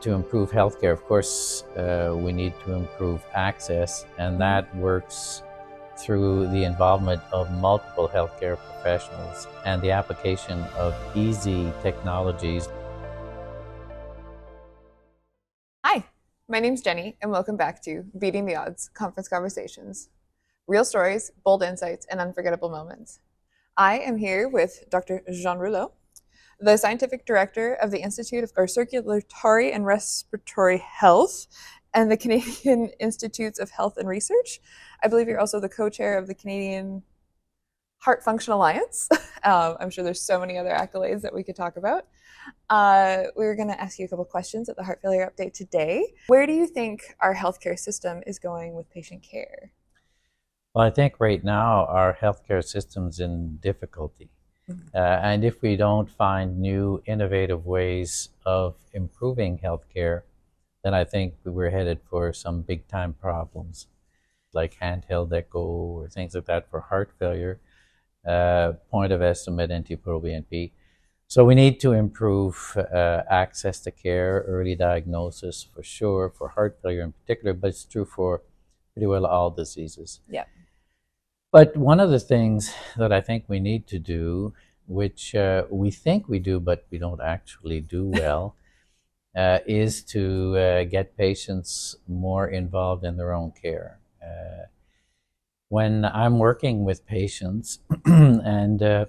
To improve healthcare, of course, we need to improve access, and that works through the involvement of multiple healthcare professionals and the application of easy technologies. Hi, my name's Jenny, and welcome back to Beating the Odds Conference Conversations. Real stories, bold insights, and unforgettable moments. I am here with Dr. Jean Rouleau, the Scientific Director of the Institute of Circulatory and Respiratory Health and the Canadian Institutes of Health and Research. I believe you're also the co-chair of the Canadian Heart Function Alliance. I'm sure there's so many other accolades that we could talk about. We were going to ask you a couple questions at the Heart Failure Update today. Where do you think our healthcare system is going with patient care? Well, I think right now our healthcare system's in difficulty. And if we don't find new innovative ways of improving healthcare, then I think we're headed for some big time problems like handheld echo or things like that for heart failure, point of estimate NT-proBNP. So we need to improve access to care, early diagnosis for sure, for heart failure in particular, but it's true for pretty well all diseases. Yeah. But one of the things that I think we need to do, which we think we do, but we don't actually do well, is to get patients more involved in their own care. When I'm working with patients, and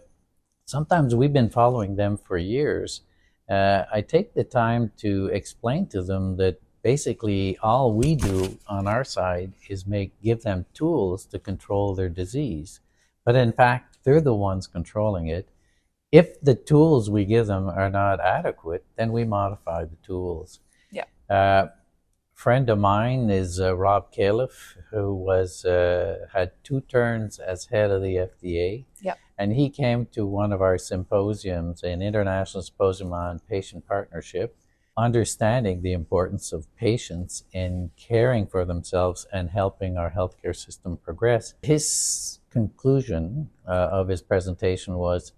sometimes we've been following them for years, I take the time to explain to them that basically all we do on our side is give them tools to control their disease. But in fact, they're the ones controlling it. If the tools we give them are not adequate, then we modify the tools. Yeah. A friend of mine is Rob Califf, who had 2 turns as head of the FDA. Yeah. And he came to one of our symposiums, an international symposium on patient partnership, understanding the importance of patients in caring for themselves and helping our healthcare system progress. His conclusion of his presentation was,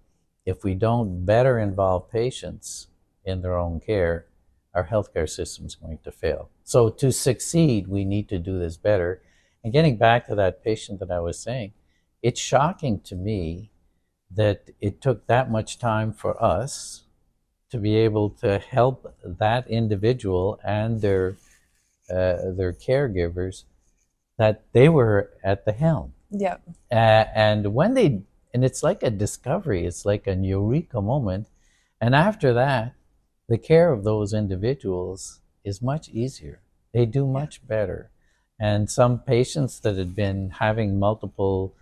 if we don't better involve patients in their own care, our healthcare system is going to fail. So to succeed, we need to do this better. And getting back to that patient that I was saying, it's shocking to me that it took that much time for us to be able to help that individual and their caregivers, that they were at the helm. Yeah. And it's like a discovery, it's like a eureka moment. And after that, the care of those individuals is much easier. They do much better. And some patients that had been having multiple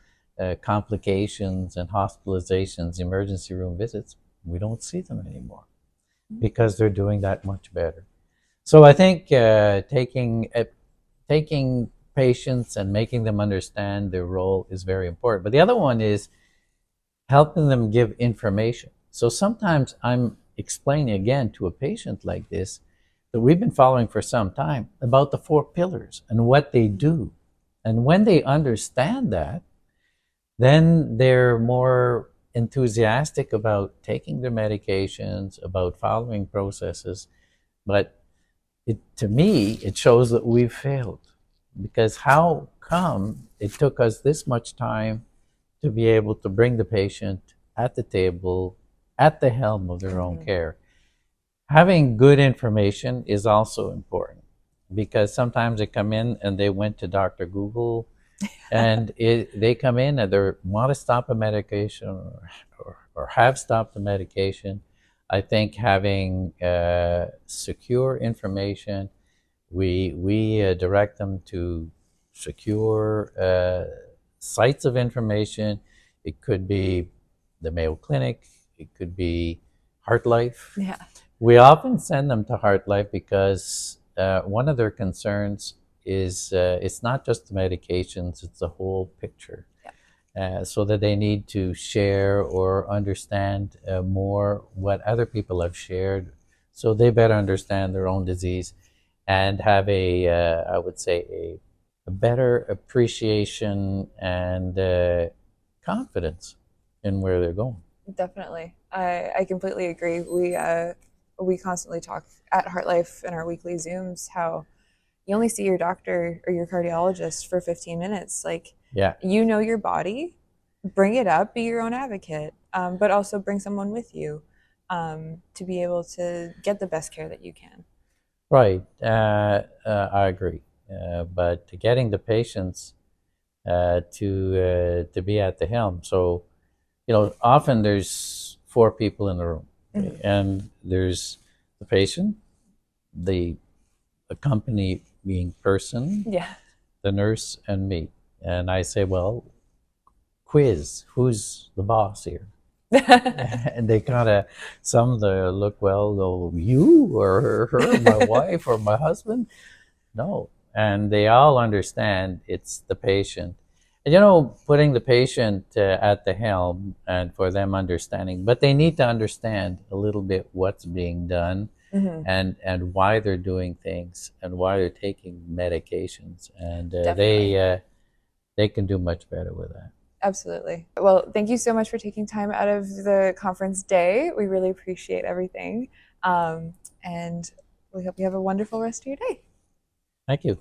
complications and hospitalizations, emergency room visits, we don't see them anymore because they're doing that much better. So I think taking patients and making them understand their role is very important. But the other one is helping them give information. So sometimes I'm explaining again to a patient like this that we've been following for some time about the 4 pillars and what they do. And when they understand that, then they're more enthusiastic about taking their medications, about following processes. But to me, it shows that we've failed. Because how come it took us this much time to be able to bring the patient at the table, at the helm of their own care? Having good information is also important, because sometimes they come in and they went to Dr. Google and they come in and they want to stop a medication or have stopped the medication. I think having secure information, we direct them to secure sites of information. It could be the Mayo Clinic, it could be HeartLife. Yeah. We often send them to HeartLife because one of their concerns is it's not just the medications, it's the whole picture. Yeah. So that they need to share or understand more what other people have shared, so they better understand their own disease and have I would say, a better appreciation and confidence in where they're going. Definitely. I completely agree. we constantly talk at HeartLife in our weekly Zooms how you only see your doctor or your cardiologist for 15 minutes. Like, Yeah. you know your body, bring it up, be your own advocate, but also bring someone with you to be able to get the best care that you can. Right. I agree. But getting the patients to be at the helm. So, often there's four people in the room, Mhm. and there's the patient, the accompanying person, Yeah. the nurse, and me. And I say, well, quiz, who's the boss here? And they kind of, some of the look, well, go, you or her, my wife or my husband? No. And they all understand it's the patient. And putting the patient at the helm and for them understanding, but they need to understand a little bit what's being done Mhm. and why they're doing things and why they're taking medications. And Definitely. they can do much better with that. Absolutely. Well, thank you so much for taking time out of the conference day. We really appreciate everything. And we hope you have a wonderful rest of your day. Thank you.